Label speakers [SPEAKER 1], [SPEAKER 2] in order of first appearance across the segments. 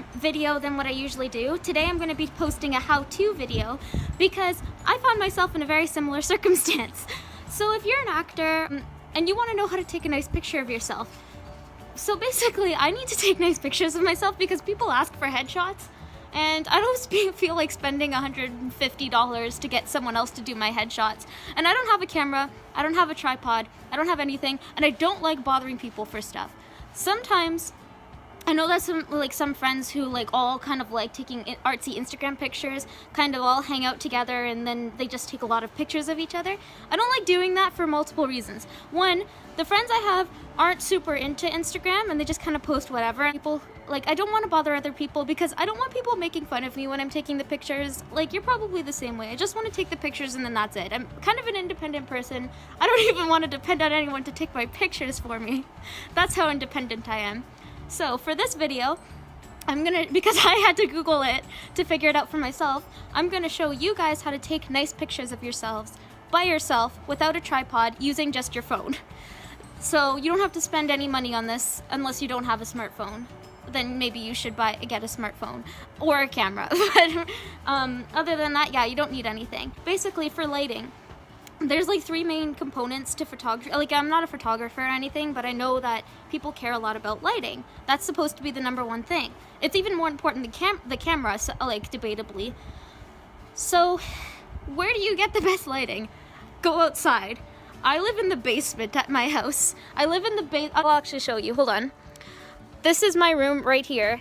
[SPEAKER 1] different video than what I usually do. Today I'm going to be posting a how-to video because I found myself in a very similar circumstance. So if you're an actor and you want to know how to take a nice picture of yourself, so basically I need to take nice pictures of myself because people ask for headshots. And I don't feel like spending $150 to get someone else to do my headshots. And I don't have a camera, I don't have a tripod, I don't have anything, and I don't like bothering people for stuff. Sometimes, I know that some friends who all kind of like taking artsy Instagram pictures, kind of all hang out together and then they just take a lot of pictures of each other. I don't like doing that for multiple reasons. One, the friends I have aren't super into Instagram and they just kind of post whatever. I don't want to bother other people because I don't want people making fun of me when I'm taking the pictures. You're probably the same way. I just want to take the pictures and then that's it. I'm kind of an independent person. I don't even want to depend on anyone to take my pictures for me. That's how independent I am. So for this video, because I had to Google it to figure it out for myself, I'm gonna show you guys how to take nice pictures of yourselves by yourself without a tripod using just your phone. So you don't have to spend any money on this unless you don't have a smartphone. Then maybe you should get a smartphone or a camera. But other than that, yeah, you don't need anything. Basically, for lighting, there's three main components to photography. I'm not a photographer or anything, but I know that people care a lot about lighting. That's supposed to be the number one thing. It's even more important than the camera, so, debatably. So, where do you get the best lighting? Go outside. I live in the basement at my house. I'll actually show you. Hold on. This is my room right here.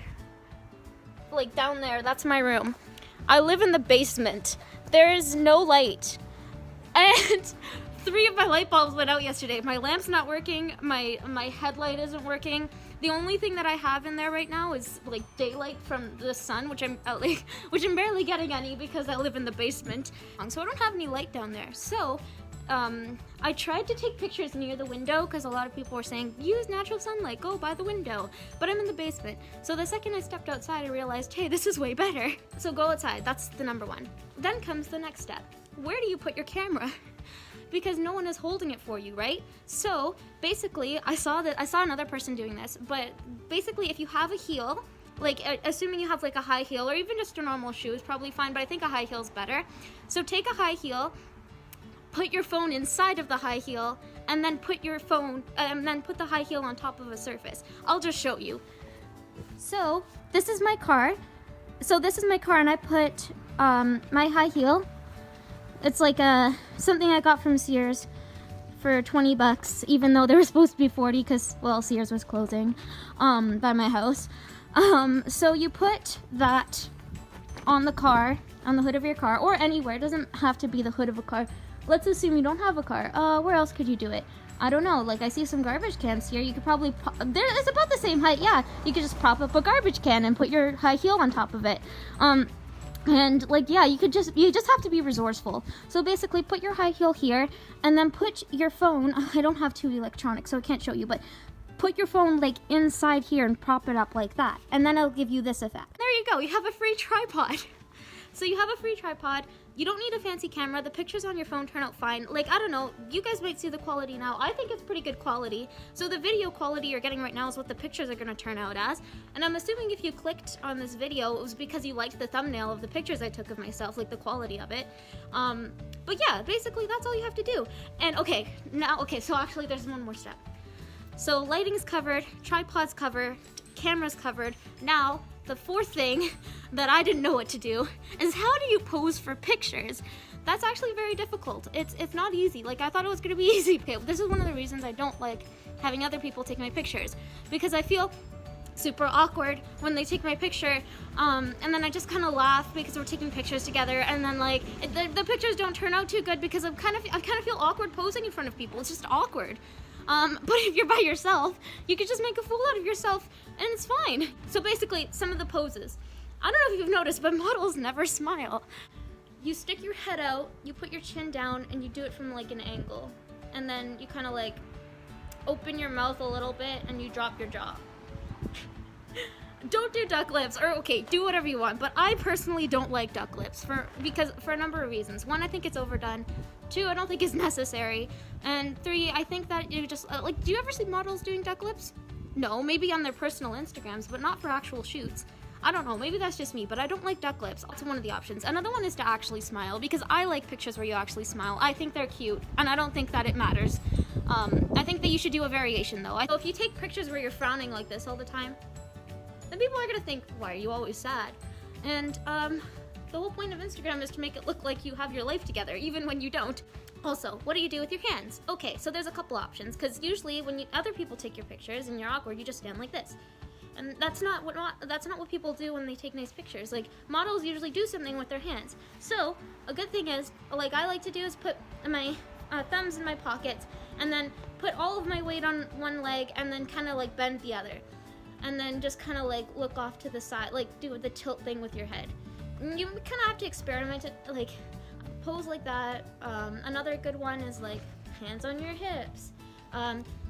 [SPEAKER 1] Down there, that's my room. I live in the basement. There is no light. And 3 of my light bulbs went out yesterday. My lamp's not working. My headlight isn't working. The only thing that I have in there right now is daylight from the sun, which I'm barely getting any because I live in the basement. So I don't have any light down there. So I tried to take pictures near the window because a lot of people were saying, use natural sunlight, go by the window. But I'm in the basement. So the second I stepped outside, I realized, hey, this is way better. So go outside, that's the number one. Then comes the next step. Where do you put your camera? Because no one is holding it for you, right? So basically, I saw another person doing this, but basically if you have a heel, assuming you have a high heel or even just a normal shoe is probably fine, but I think a high heel is better. So take a high heel, put your phone inside of the high heel, and then put the high heel on top of a surface. I'll just show you. So this is my car. And I put my high heel. It's something I got from Sears for 20 bucks, even though they were supposed to be 40 because, well, Sears was closing by my house. So you put that on the car, on the hood of your car, or anywhere. It doesn't have to be the hood of a car. Let's assume you don't have a car. Where else could you do it? I don't know. I see some garbage cans here. You could probably it's about the same height. Yeah, you could just prop up a garbage can and put your high heel on top of it. And yeah, you just have to be resourceful. So basically put your high heel here and then put your phone, I don't have 2 electronics so I can't show you, but put your phone inside here and prop it up like that. And then it'll give you this effect. There you go, you have a free tripod. So you have a free tripod. You don't need a fancy camera. The pictures on your phone turn out fine. I don't know, you guys might see the quality now. I think it's pretty good quality. So the video quality you're getting right now is what the pictures are gonna turn out as. And I'm assuming if you clicked on this video, it was because you liked the thumbnail of the pictures I took of myself, the quality of it. But yeah, basically that's all you have to do. And so actually there's one more step. So lighting's covered, tripod's covered, camera's covered. Now, the fourth thing that I didn't know what to do is how do you pose for pictures? That's actually very difficult. It's not easy. I thought it was gonna be easy. Okay, this is one of the reasons I don't like having other people take my pictures, because I feel super awkward when they take my picture, and then I just kind of laugh because we're taking pictures together, and then the pictures don't turn out too good because I kind of feel awkward posing in front of people. It's just awkward. But if you're by yourself, you can just make a fool out of yourself and it's fine. So basically, some of the poses. I don't know if you've noticed, but models never smile. You stick your head out, you put your chin down, and you do it from an angle. And then you kind of open your mouth a little bit and you drop your jaw. Don't do duck lips, or okay, do whatever you want, but I personally don't like duck lips for a number of reasons. One, I think it's overdone. 2, I don't think it's necessary. And 3, I think that you just, do you ever see models doing duck lips? No, maybe on their personal Instagrams, but not for actual shoots. I don't know, maybe that's just me, but I don't like duck lips. Also one of the options. Another one is to actually smile, because I like pictures where you actually smile. I think they're cute, and I don't think that it matters. I think that you should do a variation though. So if you take pictures where you're frowning like this all the time, then people are gonna think, why are you always sad? And the whole point of Instagram is to make it look like you have your life together, even when you don't. Also, what do you do with your hands? Okay, so there's a couple options, because usually when other people take your pictures and you're awkward, you just stand like this. And that's not what people do when they take nice pictures. Like, models usually do something with their hands. So, a good thing is, like I like to do, is put my thumbs in my pockets, and then put all of my weight on one leg, and then kind of like bend the other. And then just kind of like look off to the side, like do the tilt thing with your head. And you kind of have to experiment it, like pose like that. Another good one is like hands on your hips.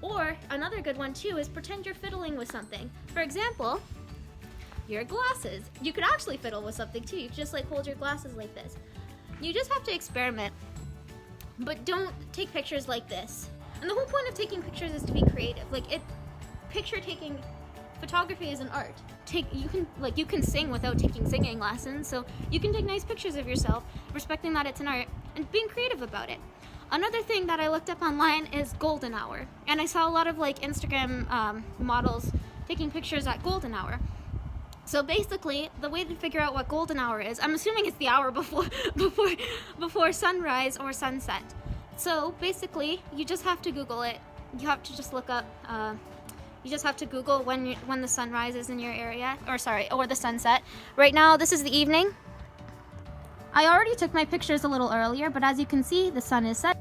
[SPEAKER 1] Or another good one too is pretend you're fiddling with something. For example, your glasses. You could actually fiddle with something too. You could just like hold your glasses like this. You just have to experiment, but don't take pictures like this. And the whole point of taking pictures is to be creative. Photography is an art. You can sing without taking singing lessons, so you can take nice pictures of yourself, respecting that it's an art, and being creative about it. Another thing that I looked up online is golden hour, and I saw a lot of like Instagram models taking pictures at golden hour. So basically, the way to figure out what golden hour is, I'm assuming it's the hour before sunrise or sunset. So basically, you just have to Google it. You have to just look up. You just have to Google when the sun rises in your area, or the sunset. Right now, this is the evening. I already took my pictures a little earlier, but as you can see, the sun is set.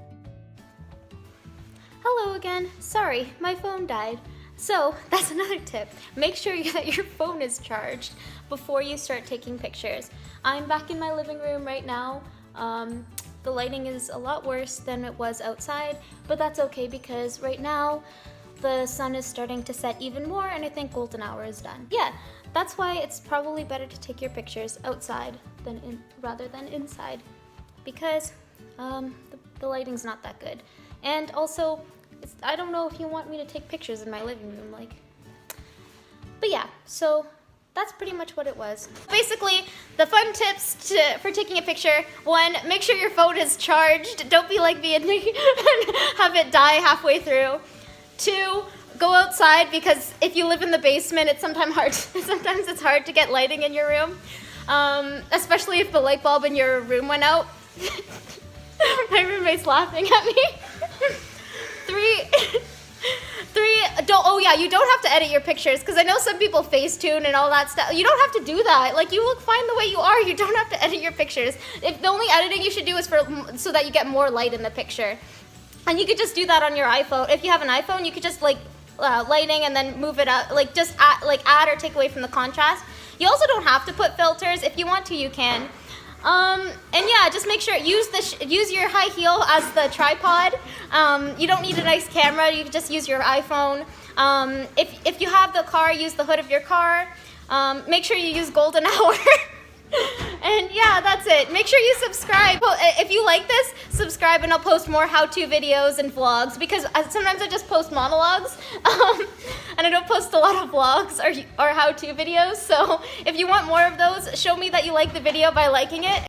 [SPEAKER 1] Hello again. Sorry, my phone died. So that's another tip. Make sure that your phone is charged before you start taking pictures. I'm back in my living room right now. The lighting is a lot worse than it was outside, but that's okay because right now, the sun is starting to set even more, and I think golden hour is done. Yeah, that's why it's probably better to take your pictures outside rather than inside, because the lighting's not that good. And also, I don't know if you want me to take pictures in my living room, but yeah, so that's pretty much what it was. Basically, the fun tips for taking a picture: 1, make sure your phone is charged. Don't be like me and have it die halfway through. 2, go outside, because if you live in the basement, it's sometimes it's hard to get lighting in your room, especially if the light bulb in your room went out. My roommate's laughing at me. 3, you don't have to edit your pictures, because I know some people Facetune and all that stuff. You don't have to do that. Like, you look fine the way you are. You don't have to edit your pictures. If the only editing you should do is so that you get more light in the picture. And you could just do that on your iPhone. If you have an iPhone, you could just lighting and then move it up, just add or take away from the contrast. You also don't have to put filters. If you want to, you can. And yeah, just make sure use your high heel as the tripod. You don't need a nice camera. You can just use your iPhone. If you have the car, use the hood of your car. Make sure you use golden hour. And yeah, that's it. Make sure you subscribe. If you like this, subscribe, and I'll post more how-to videos and vlogs, because sometimes I just post monologues, and I don't post a lot of vlogs or how-to videos. So if you want more of those, show me that you like the video by liking it.